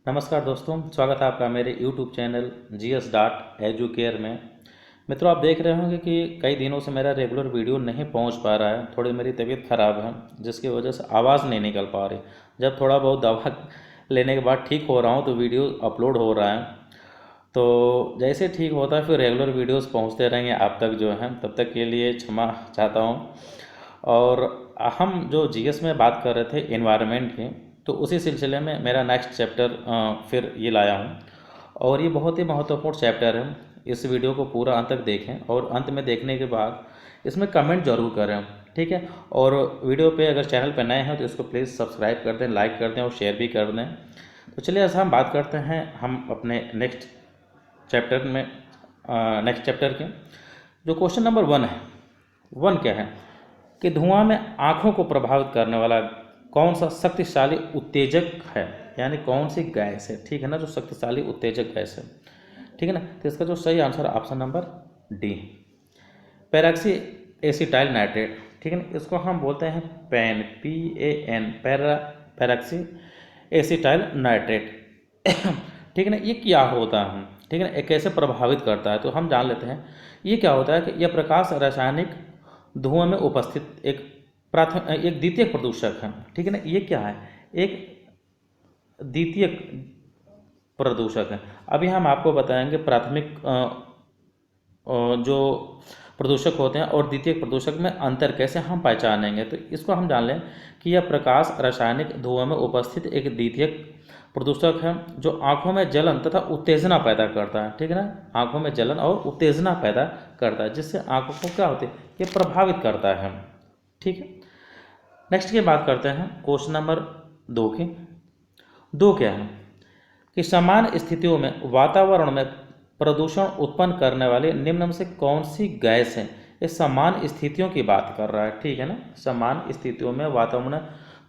नमस्कार दोस्तों, स्वागत है आपका मेरे YouTube चैनल GS.Educare में। मित्रों, आप देख रहे होंगे कि कई दिनों से मेरा रेगुलर वीडियो नहीं पहुंच पा रहा है। थोड़ी मेरी तबीयत ख़राब है, जिसकी वजह से आवाज़ नहीं निकल पा रही। जब थोड़ा बहुत दवा लेने के बाद ठीक हो रहा हूं तो वीडियो अपलोड हो रहा है। तो जैसे ठीक होता है फिर रेगुलर वीडियोस पहुंचते रहेंगे आप तक जो है। तब तक के लिए क्षमा चाहता हूं। और हम जो जीएस में बात कर रहे थे एनवायरनमेंट की, तो उसी सिलसिले में मेरा नेक्स्ट चैप्टर फिर ये लाया हूँ। और ये बहुत ही महत्वपूर्ण चैप्टर है। इस वीडियो को पूरा अंत तक देखें और अंत में देखने के बाद इसमें कमेंट जरूर करें, ठीक है। और वीडियो पे अगर चैनल पे नए हैं तो इसको प्लीज़ सब्सक्राइब कर दें, लाइक कर दें और शेयर भी कर दें। तो चलिए ऐसा हम बात करते हैं हम अपने नेक्स्ट चैप्टर के जो क्वेश्चन नंबर 1 है। 1 क्या है कि धुआं में आँखों को प्रभावित करने वाला कौन सा शक्तिशाली उत्तेजक है, यानी कौन सी गैस है, ठीक है ना, जो शक्तिशाली उत्तेजक गैस है, ठीक है ना। तो इसका जो सही answer option number D, peroxy acetyl nitrate, ठीक है ना। इसको हम बोलते हैं PAN, PAN, peroxy acetyl nitrate, ठीक है ना। ये क्या होता है, ठीक है ना, ये कैसे प्रभावित करता है, तो हम जान लेते हैं। ये क्या होता है कि यह प्रकाश रासायनिक धुआं में उपस्थित एक द्वितीय प्रदूषक है, ठीक है ना। ये क्या है, एक द्वितीय प्रदूषक है। अभी हम आपको बताएंगे प्राथमिक जो प्रदूषक होते हैं और द्वितीय प्रदूषक में अंतर कैसे हम पहचानेंगे। तो इसको हम जान लें कि यह प्रकाश रासायनिक धुआं में उपस्थित एक द्वितीय प्रदूषक है जो आँखों में जलन तथा उत्तेजना पैदा करता है, ठीक है ना। आँखों में जलन और उत्तेजना पैदा करता है, जिससे आँखों को क्या होती है, ये प्रभावित करता है, ठीक है। नेक्स्ट की बात करते हैं क्वेश्चन नंबर 2 की। 2 क्या है कि समान स्थितियों में वातावरण में प्रदूषण उत्पन्न करने वाली निम्न में से कौन सी गैस है। ये समान स्थितियों की बात कर रहा है, ठीक है ना। समान स्थितियों में वातावरण में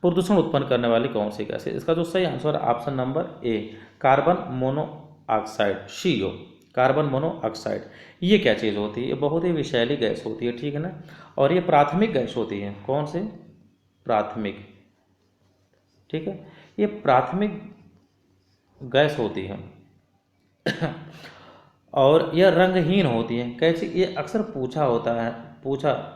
प्रदूषण उत्पन्न करने वाली कौन सी गैस है। इसका जो सही answer option number A, carbon monoxide, CO, carbon monoxide. ये क्या चीज़ होती है, ये बहुत ही विषैली गैस होती है, ठीक है ना। और ये प्राथमिक गैस होती है। कौन सी, प्राथमिक, ठीक है। ये प्राथमिक गैस होती है और यह रंगहीन होती है। कैसे, ये अक्सर पूछा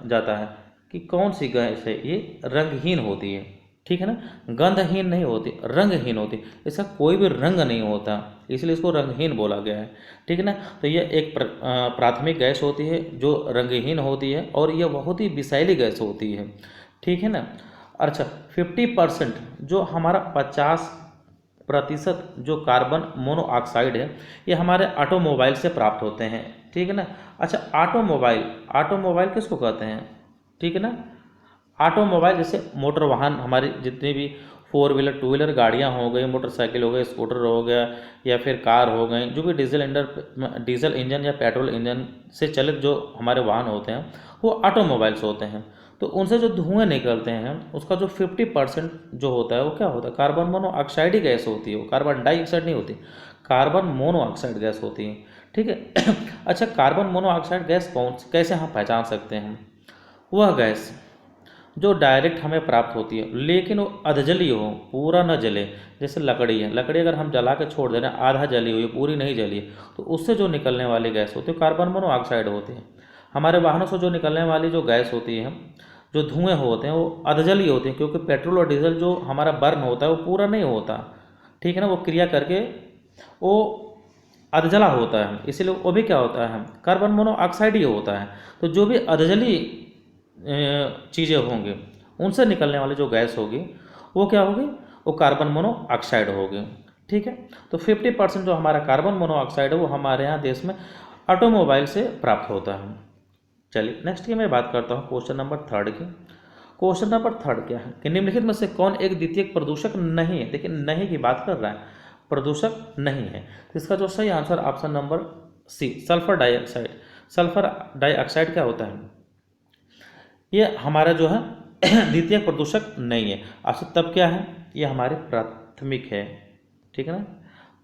जाता है कि कौन सी गैस है, ये रंगहीन होती है, ठीक है ना। गंधहीन नहीं होती, रंगहीन होती। इसका कोई भी रंग नहीं होता, इसलिए इसको रंगहीन बोला गया है, ठीक है ना। तो यह एक प्राथमिक गैस होती है जो रंगहीन होती है और यह बहुत ही विषैली गैस होती है, ठीक है ना। अच्छा, 50% जो हमारा 50% जो कार्बन मोनोऑक्साइड है ये हमारे ऑटोमोबाइल से प्राप्त होते हैं, ठीक है ना। अच्छा, ऑटोमोबाइल किसको कहते हैं, ठीक है ना। ऑटोमोबाइल जैसे मोटर वाहन, हमारी जितनी भी 4 व्हीलर 2 व्हीलर गाड़ियाँ हो गई, मोटरसाइकिल हो गई, स्कूटर हो गया या फिर कार हो गई, जो भी डीजल इंजन या पेट्रोल इंजन से चलित जो हमारे वाहन होते हैं वो ऑटोमोबाइल्स होते हैं। तो उनसे जो धुएँ निकलते हैं उसका जो 50% जो होता है वो क्या होता है, कार्बन मोनोऑक्साइड ही गैस होती है। वो कार्बन डाइऑक्साइड नहीं होती, कार्बन मोनोऑक्साइड गैस होती है, ठीक है। अच्छा, कार्बन मोनोऑक्साइड गैस कैसे हम पहचान सकते हैं। वह गैस जो डायरेक्ट हमें प्राप्त होती है लेकिन वो अधजली हो, पूरा न जले। जैसे लकड़ी है, लकड़ी अगर हम जला के छोड़ दे रहे हैं, आधा जली हुई, पूरी नहीं जली है, तो उससे जो निकलने वाली गैस होती है कार्बन मोनोऑक्साइड होती है। हमारे वाहनों से जो निकलने वाली जो गैस होती है, जो धुएँ होते हैं, वो अधजली होते हैं, क्योंकि पेट्रोल और डीजल जो हमारा बर्न होता है वो पूरा नहीं होता, ठीक है ना। वो क्रिया करके वो अधजला होता है, इसीलिए वो भी क्या होता है, कार्बन मोनोऑक्साइड ही होता है। तो जो भी अधजली चीज़ें होंगी उनसे निकलने वाली जो गैस होगी वो क्या होगी, वो कार्बन मोनोऑक्साइड होगी, ठीक है। तो 50% जो हमारा कार्बन मोनोऑक्साइड है वो हमारे यहाँ देश में ऑटोमोबाइल से प्राप्त होता है। चलिए नेक्स्ट की मैं बात करता हूँ क्वेश्चन नंबर 3 की। क्वेश्चन नंबर 3 क्या है कि निम्नलिखित में से कौन एक द्वितीय प्रदूषक नहीं है। देखिए, नहीं की बात कर रहा है, प्रदूषक नहीं है। तो इसका जो सही answer option number C, sulphur dioxide. Sulphur dioxide क्या होता है, ये हमारा जो है द्वितीय प्रदूषक नहीं है। अच्छा, तब क्या है, ये हमारे प्राथमिक है, ठीक है ना,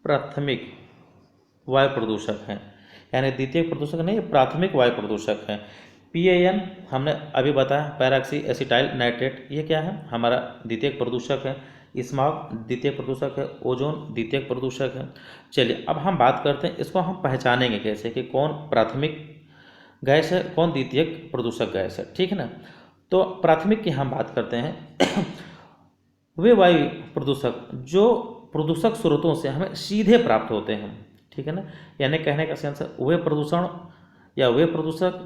प्राथमिक वायु प्रदूषक है। यानी द्वितीय प्रदूषक नहीं, प्राथमिक वायु प्रदूषक है। PAN हमने अभी बताया, पैराक्सी एसिटाइल नाइट्रेट, ये क्या है, हमारा द्वितीय प्रदूषक है। स्मॉग द्वितीयक प्रदूषक है, ओजोन द्वितीयक प्रदूषक है। चलिए अब हम बात करते हैं, इसको हम पहचानेंगे कैसे कि कौन प्राथमिक गैस है, कौन द्वितीयक प्रदूषक गैस है, ठीक है ना। तो प्राथमिक की हम बात करते हैं वे वायु प्रदूषक जो प्रदूषक स्रोतों से हमें सीधे प्राप्त होते हैं, ठीक है ना। यानी कहने का सेंस है वे प्रदूषण या वे प्रदूषक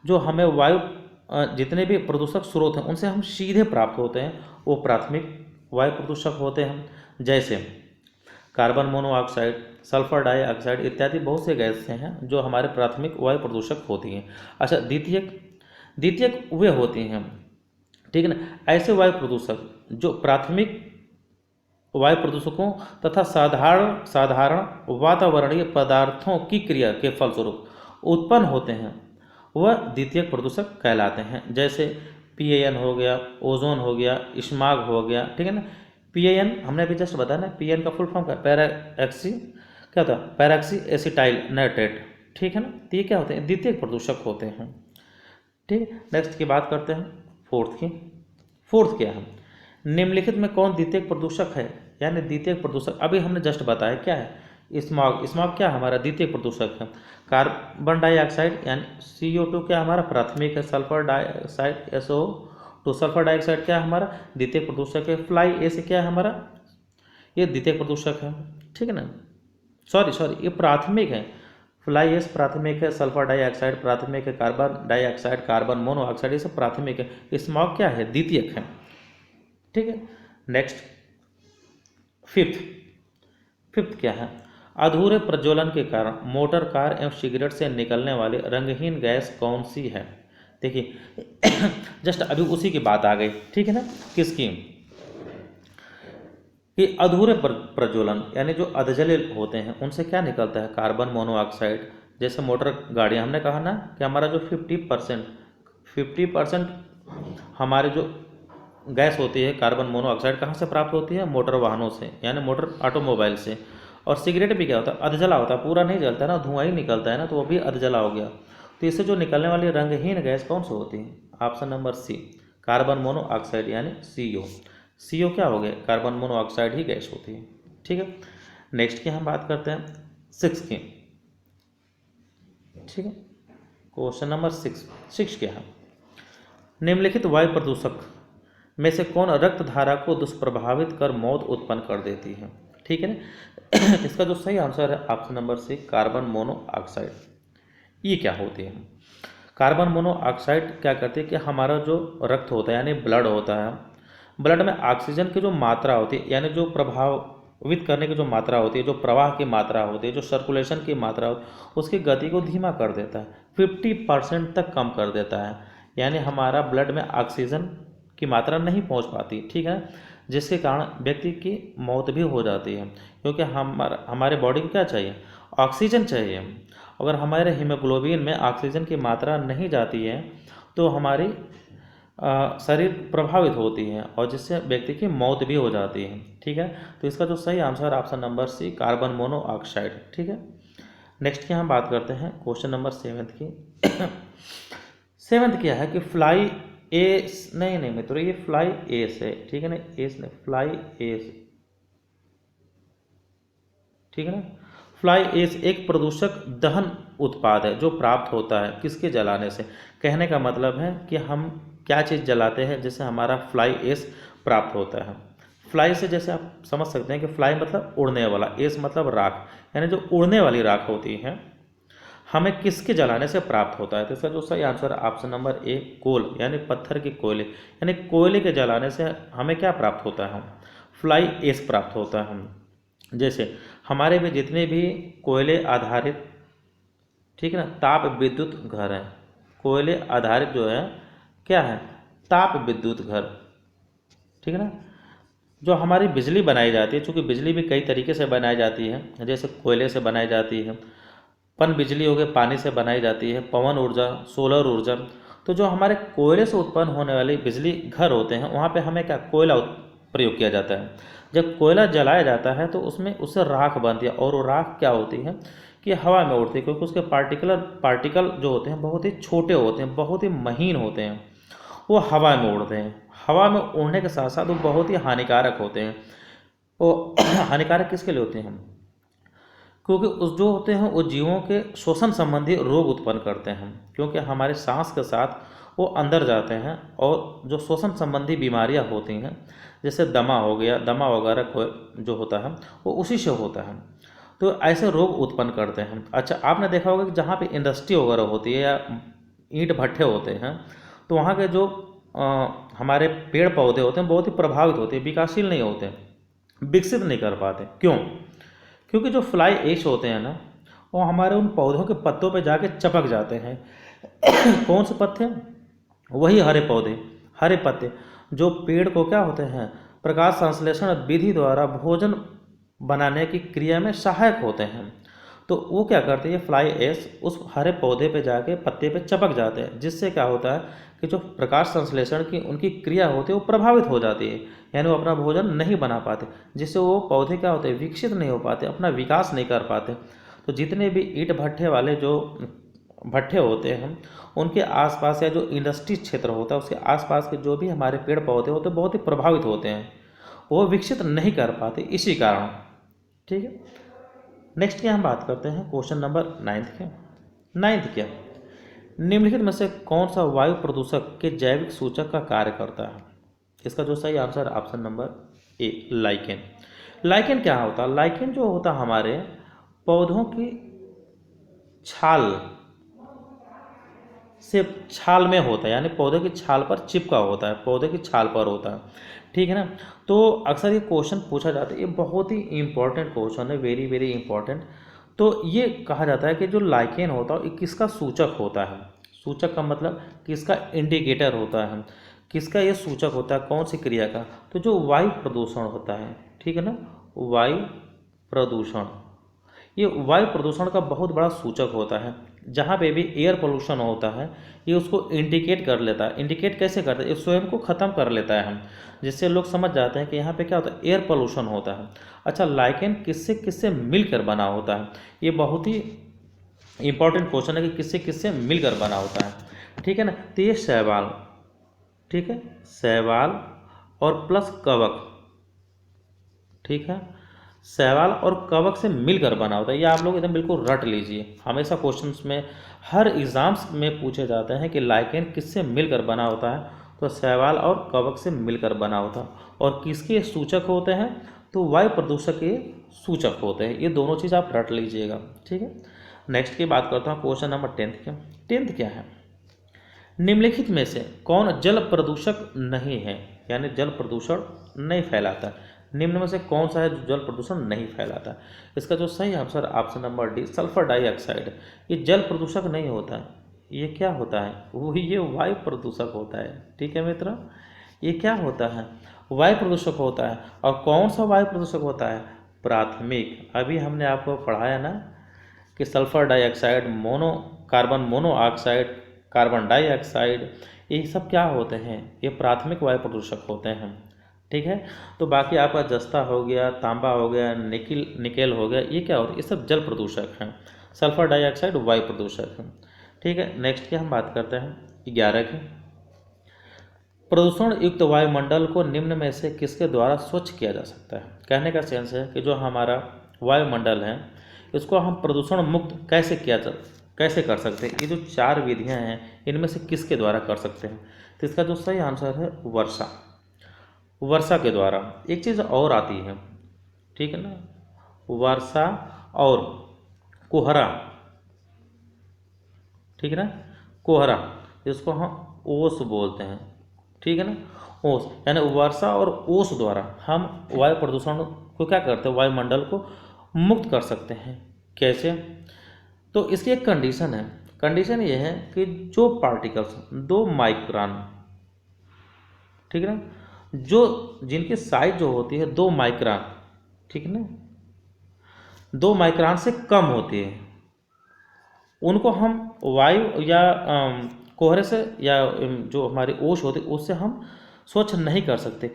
जो हमें वायु जितने भी प्रदूषक स्रोत हैं उनसे हम सीधे प्राप्त होते हैं, वो प्राथमिक वायु प्रदूषक होते हैं। जैसे कार्बन मोनोऑक्साइड, सल्फर डाइऑक्साइड इत्यादि बहुत से गैसें हैं जो हमारे प्राथमिक वायु प्रदूषक होती हैं। अच्छा, द्वितीयक वे होती हैं, ठीक है ना, ऐसे वायु प्रदूषक जो प्राथमिक वायु प्रदूषकों तथा साधारण वातावरणीय पदार्थों की क्रिया के फलस्वरूप उत्पन्न होते हैं, वह द्वितीयक प्रदूषक कहलाते हैं। जैसे PAN हो गया, ओजोन हो गया, स्मॉग हो गया, ठीक है ना। PAN हमने अभी जस्ट बताया ना, PAN का फुल फॉर्म क्या है, पैराक्सी एसिटाइल नाइट्रेट, ठीक है ना। तो ये क्या होते हैं, द्वितीयक प्रदूषक होते हैं, ठीक है। नेक्स्ट की बात करते हैं फोर्थ की। फोर्थ क्या है, निम्नलिखित में कौन द्वितीयक प्रदूषक है, यानी द्वितीयक प्रदूषक अभी हमने जस्ट बताया क्या है, स्मॉग क्या हमारा द्वितीयक प्रदूषक है। कार्बन डाइऑक्साइड यानी CO2 क्या हमारा प्राथमिक है। Sulphur dioxide SO2 sulphur dioxide क्या हमारा द्वितीयक प्रदूषक है। फ्लाई एश क्या है हमारा, ये द्वितीयक प्रदूषक है, ठीक है ना। सॉरी ये प्राथमिक है, फ्लाई एश प्राथमिक है, सल्फर डाइऑक्साइड प्राथमिक है, कार्बन डाइऑक्साइड, कार्बन मोनोऑक्साइड ये सब प्राथमिक है, स्मॉग क्या है द्वितीयक है, ठीक है। नेक्स्ट फिफ्थ क्या है, अधूरे प्रज्वलन के कारण मोटर कार एवं सिगरेट से निकलने वाली रंगहीन गैस कौन सी है। देखिए जस्ट अभी उसी की बात आ गई, ठीक है ना, किसकी, कि अधूरे प्रज्वलन यानी जो अधजले होते हैं उनसे क्या निकलता है, कार्बन मोनोऑक्साइड। जैसे मोटर गाड़ियाँ हमने कहा ना कि हमारा जो 50% हमारे जो गैस होती है कार्बन मोनोऑक्साइड कहाँ से प्राप्त होती है, मोटर वाहनों से यानी मोटर ऑटोमोबाइल से। और सिगरेट भी क्या होता है, अधजला होता है, पूरा नहीं जलता ना, धुआं ही निकलता है ना, तो वो भी अधजला हो गया। तो इससे जो निकलने वाली रंगहीन गैस कौन सी होती है, option number C, carbon monoxide यानी CO क्या हो गया, कार्बन मोनोऑक्साइड ही गैस होती है, ठीक है। नेक्स्ट की हम बात करते हैं 6 की, ठीक है। क्वेश्चन नंबर 6 क्या है, निम्नलिखित वायु प्रदूषक में से कौन रक्त धारा को दुष्प्रभावित कर मौत उत्पन्न कर देती है, ठीक है ना। इसका जो सही आंसर है option number C, carbon monoxide. ये क्या होती है, कार्बन मोनोऑक्साइड क्या करती है कि हमारा जो रक्त होता है यानी ब्लड होता है, ब्लड में ऑक्सीजन की जो मात्रा होती है यानी जो प्रभावित करने की जो मात्रा होती है, जो प्रवाह की मात्रा होती है, जो सर्कुलेशन की मात्रा होती है, उसकी गति को धीमा कर देता है, 50% तक कम कर देता है। यानी हमारा ब्लड में ऑक्सीजन की मात्रा नहीं पहुंच पाती, ठीक है, जिसके कारण व्यक्ति की मौत भी हो जाती है। क्योंकि हमारे बॉडी को क्या चाहिए, ऑक्सीजन चाहिए। अगर हमारे हीमोग्लोबिन में ऑक्सीजन की मात्रा नहीं जाती है तो हमारी शरीर प्रभावित होती है और जिससे व्यक्ति की मौत भी हो जाती है, ठीक है। तो इसका जो सही answer option number C, carbon monoxide, ठीक है। नेक्स्ट की हम बात करते हैं क्वेश्चन नंबर 7 की। 7 क्या है कि फ्लाई एस, नहीं मित्रों ये फ्लाई एस है, ठीक है ना, एस नहीं, फ्लाई एस, ठीक है ना। फ्लाई एस एक प्रदूषक दहन उत्पाद है जो प्राप्त होता है किसके जलाने से। कहने का मतलब है कि हम क्या चीज़ जलाते हैं जिससे हमारा फ्लाई एस प्राप्त होता है। फ्लाई से जैसे आप समझ सकते हैं कि फ्लाई मतलब उड़ने वाला, एस मतलब राख, यानी जो उड़ने वाली राख होती है हमें किसके जलाने से प्राप्त होता है। तो इसका जो सही आंसर है ऑप्शन नंबर ए, कोल यानी पत्थर के कोयले, यानी कोयले के जलाने से हमें क्या प्राप्त होता है, फ्लाई एस प्राप्त होता है। जैसे हमारे में जितने भी कोयले आधारित, ठीक है ना, ताप विद्युत घर हैं, कोयले आधारित जो है क्या है, ताप विद्युत घर, ठीक है ना। जो हमारी बिजली बनाई जाती है, चूँकि बिजली भी कई तरीके से बनाई जाती है, जैसे कोयले से बनाई जाती है, पन बिजली हो गई पानी से बनाई जाती है, पवन ऊर्जा, सोलर ऊर्जा। तो जो हमारे कोयले से उत्पन्न होने वाली बिजली घर होते हैं वहाँ पे हमें क्या कोयला प्रयोग किया जाता है। जब कोयला जलाया जाता है तो उसमें उससे राख बनती है और वो राख क्या होती है कि हवा में उड़ती है, क्योंकि उसके पार्टिकल जो होते हैं बहुत ही छोटे होते हैं, बहुत ही महीन होते हैं वो हवा में उड़ते हैं। हवा में उड़ने के साथ साथ वो बहुत ही हानिकारक होते हैं। वो हानिकारक किसके लिए होते हैं? क्योंकि उस जो होते हैं वो जीवों के श्वसन संबंधी रोग उत्पन्न करते हैं, क्योंकि हमारे सांस के साथ वो अंदर जाते हैं और जो श्वसन संबंधी बीमारियां होती हैं, जैसे दमा हो गया, दमा वगैरह जो होता है वो उसी से होता है। तो ऐसे रोग उत्पन्न करते हैं। अच्छा, आपने देखा होगा कि जहाँ पे इंडस्ट्री वगैरह होती है या ईंट भट्ठे होते हैं, तो वहाँ के जो हमारे पेड़ पौधे होते हैं बहुत ही प्रभावित होते हैं, विकासशील नहीं होते, विकसित नहीं कर पाते। क्यों? क्योंकि जो फ्लाई ऐश होते हैं ना, वो हमारे उन पौधों के पत्तों पे जाके चपक जाते हैं। कौन से पत्ते? वही हरे पौधे, हरे पत्ते जो पेड़ को क्या होते हैं, प्रकाश संश्लेषण विधि द्वारा भोजन बनाने की क्रिया में सहायक होते हैं। तो वो क्या करते हैं, ये फ्लाई ऐश उस हरे पौधे पे जाके पत्ते पे चपक जाते हैं, जिससे क्या होता है कि जो प्रकाश संश्लेषण की उनकी क्रिया होती है वो प्रभावित हो जाती है, यानी वो अपना भोजन नहीं बना पाते, जिससे वो पौधे क्या होते हैं, विकसित नहीं हो पाते, अपना विकास नहीं कर पाते। तो जितने भी ईंट भट्ठे वाले जो भट्ठे होते हैं, उनके आसपास या जो इंडस्ट्री क्षेत्र होता है उसके आसपास के जो भी हमारे पेड़ पौधे होते हैं बहुत ही प्रभावित होते हैं, वो विकसित नहीं कर पाते इसी कारण। ठीक है, नेक्स्ट की हम बात करते हैं क्वेश्चन नंबर 9th क्या, निम्नलिखित में से कौन सा वायु प्रदूषक के जैविक सूचक का कार्य करता है? इसका जो सही answer option number A, lichen. Lichen क्या होता है? लाइकेन जो होता है हमारे पौधों की छाल से, छाल में होता है, यानी पौधे की छाल पर चिपका होता है, पौधे की छाल पर होता है। ठीक है ना। तो अक्सर ये क्वेश्चन पूछा जाता है, ये बहुत ही इंपॉर्टेंट क्वेश्चन है, वेरी वेरी इंपॉर्टेंट। तो ये कहा जाता है कि जो लाइकेन होता है ये किसका सूचक होता है? सूचक का मतलब किसका इंडिकेटर होता है, किसका ये सूचक होता है, कौन सी क्रिया का? तो जो वायु प्रदूषण होता है, ठीक है ना, वायु प्रदूषण, ये वायु प्रदूषण का बहुत बड़ा सूचक होता है। जहाँ पे भी एयर पोल्यूशन होता है ये उसको इंडिकेट कर लेता है। इंडिकेट कैसे करता है? ये स्वयं को ख़त्म कर लेता है हम, जिससे लोग समझ जाते हैं कि यहाँ पे क्या होता है, एयर पोल्यूशन होता है। अच्छा, लाइकेन किससे किससे मिलकर बना होता है? ये बहुत ही इंपॉर्टेंट क्वेश्चन है कि किससे किससे मिलकर बना होता है। ठीक है ना। तो ये शैवाल, ठीक है, शैवाल और प्लस कवक, ठीक है, शैवाल और कवक से मिलकर बना होता है। ये आप लोग एकदम बिल्कुल रट लीजिए, हमेशा क्वेश्चंस में हर एग्जाम्स में पूछे जाते हैं कि लाइकेन किससे मिलकर बना होता है, तो शैवाल और कवक से मिलकर बना होता है। और किसके सूचक होते हैं? तो वायु प्रदूषक के सूचक होते हैं। ये दोनों चीज़ आप रट लीजिएगा। ठीक है, नेक्स्ट की बात करता हूँ, क्वेश्चन नंबर 10th क्या है, निम्नलिखित में से कौन जल प्रदूषक नहीं है, यानी जल प्रदूषण नहीं फैलाता? निम्न में से कौन सा है जो जल प्रदूषण नहीं फैलाता? इसका जो सही answer option number D, sulphur dioxide. ये जल प्रदूषक नहीं होता है, ये क्या होता है, वो ये वायु प्रदूषक होता है। ठीक है मित्रों, ये क्या होता है, वायु प्रदूषक होता है। और कौन सा वायु प्रदूषक होता है? प्राथमिक। अभी हमने आपको पढ़ाया ना कि sulphur dioxide, carbon monoxide, carbon dioxide, ये सब क्या होते हैं, ये प्राथमिक वायु प्रदूषक होते हैं। ठीक है, तो बाकी आपका जस्ता हो गया, तांबा हो गया, निकेल हो गया, ये क्या होता है, ये सब जल प्रदूषक हैं। सल्फर डाइऑक्साइड वायु प्रदूषक है। ठीक है, नेक्स्ट की हम बात करते हैं 11 की, प्रदूषण युक्त वायुमंडल को निम्न में से किसके द्वारा स्वच्छ किया जा सकता है? कहने का सेंस है कि जो हमारा वायुमंडल है इसको हम प्रदूषण मुक्त कैसे कर सकते हैं? ये जो 4 विधियां हैं इनमें से किसके द्वारा कर सकते हैं? तो इसका जो सही आंसर है वर्षा, वर्षा के द्वारा। एक चीज़ और आती है, ठीक है ना, वर्षा और कोहरा, ठीक है ना, कोहरा, इसको हम ओस बोलते हैं। ठीक है ना, ओस, यानी वर्षा और ओस द्वारा हम वायु प्रदूषण को क्या करते हैं, वायुमंडल को मुक्त कर सकते हैं। कैसे? तो इसकी एक कंडीशन है, कंडीशन ये है कि जो पार्टिकल्स 2 माइक्रोन, ठीक है ना, जो जिनकी साइज जो होती है 2 माइक्रोन, ठीक है ना, 2 माइक्रोन से कम होती है, उनको हम वायु या कोहरे से या जो हमारी ओस होती है उससे हम स्वच्छ नहीं कर सकते।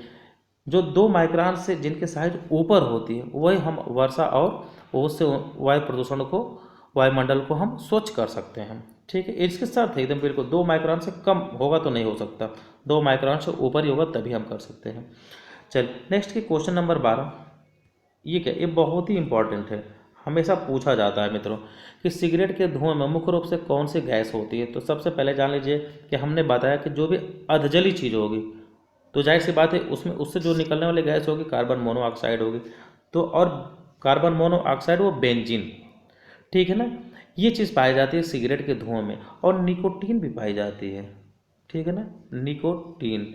जो 2 माइक्रोन से जिनके साइज ऊपर होती है वही हम वर्षा और ओस से वायु प्रदूषण को, वायुमंडल को हम स्वच्छ कर सकते हैं। ठीक है, इसके साथ एकदम बिल्कुल 2 माइक्रोन से कम होगा तो नहीं हो सकता, 2 माइक्रोन से ऊपर ही होगा तभी हम कर सकते हैं। चल नेक्स्ट की क्वेश्चन नंबर 12, ये क्या, ये बहुत ही इंपॉर्टेंट है, हमेशा पूछा जाता है मित्रों कि सिगरेट के धुएं में मुख्य रूप से कौन सी गैस होती है। तो सबसे पहले जान लीजिए कि हमने बताया कि जो भी अधजली चीज़ होगी तो जाहिर सी बात है उसमें उससे जो निकलने वाली गैस होगी कार्बन मोनोऑक्साइड होगी। तो और कार्बन मोनोऑक्साइड वो बेंजीन, ठीक है ना, ये चीज़ पाई जाती है सिगरेट के धुएं में। और निकोटीन भी पाई जाती है, ठीक है ना, निकोटीन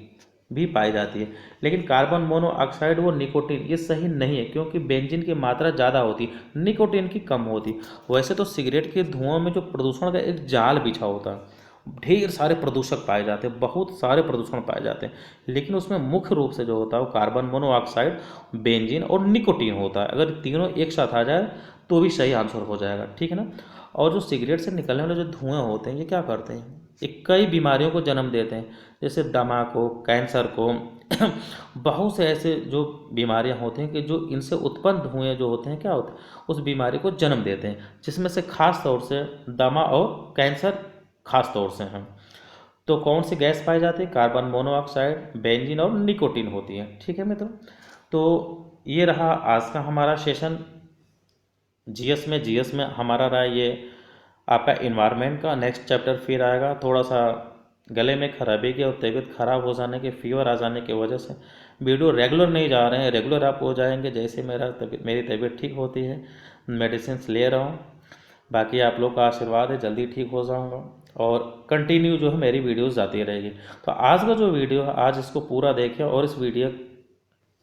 भी पाई जाती है। लेकिन कार्बन मोनोऑक्साइड वो निकोटीन ये सही नहीं है, क्योंकि बेंजीन की मात्रा ज़्यादा होती, निकोटीन की कम होती। वैसे तो सिगरेट के धुआं में जो प्रदूषण का एक जाल बिछा होता है, ढेर सारे प्रदूषक पाए जाते हैं, बहुत सारे प्रदूषण पाए जाते हैं, लेकिन उसमें मुख्य रूप से जो होता है वो कार्बन मोनोऑक्साइड, बेंजीन और निकोटीन होता है। अगर तीनों एक साथ आ जाए तो भी सही आंसर हो जाएगा, ठीक है ना। और जो सिगरेट से निकलने वाले जो धुएं होते हैं ये क्या करते हैं, ये कई बीमारियों को जन्म देते हैं, जैसे दमा को, कैंसर को बहुत से ऐसे जो बीमारियां होती हैं कि जो इनसे उत्पन्न धुएं जो होते हैं क्या होते हैं उस बीमारी को जन्म देते हैं, जिसमें से खास तौर से दमा और कैंसर खास तौर से हैं। तो कौन सी गैस पाई जाती है, कार्बन मोनोऑक्साइड, बेंजीन और निकोटीन होती है, ठीक है मित्रों। तो ये रहा आज का हमारा सेशन जीएस में हमारा रहा ये आपका इन्वायरमेंट का। नेक्स्ट चैप्टर फिर आएगा, थोड़ा सा गले में खराबी की और तबीयत खराब हो जाने के, फीवर आ जाने की वजह से वीडियो रेगुलर नहीं जा रहे हैं, रेगुलर आप हो जाएंगे जैसे मेरी तबीयत ठीक होती है, मेडिसिन ले रहा हूँ। बाकी आप लोग का आशीर्वाद है, जल्दी ठीक हो जाऊँगा और कंटिन्यू जो है मेरी वीडियोस जाती रहेगी। तो आज का जो वीडियो है आज इसको पूरा देखें और इस वीडियो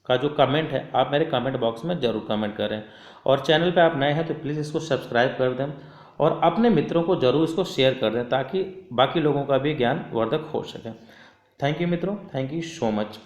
का जो कमेंट है आप मेरे कमेंट बॉक्स में ज़रूर कमेंट करें। और चैनल पे आप नए हैं तो प्लीज़ इसको सब्सक्राइब कर दें और अपने मित्रों को ज़रूर इसको शेयर कर दें ताकि बाकी लोगों का भी ज्ञान वर्धक हो सके। थैंक यू मित्रों, थैंक यू सो मच।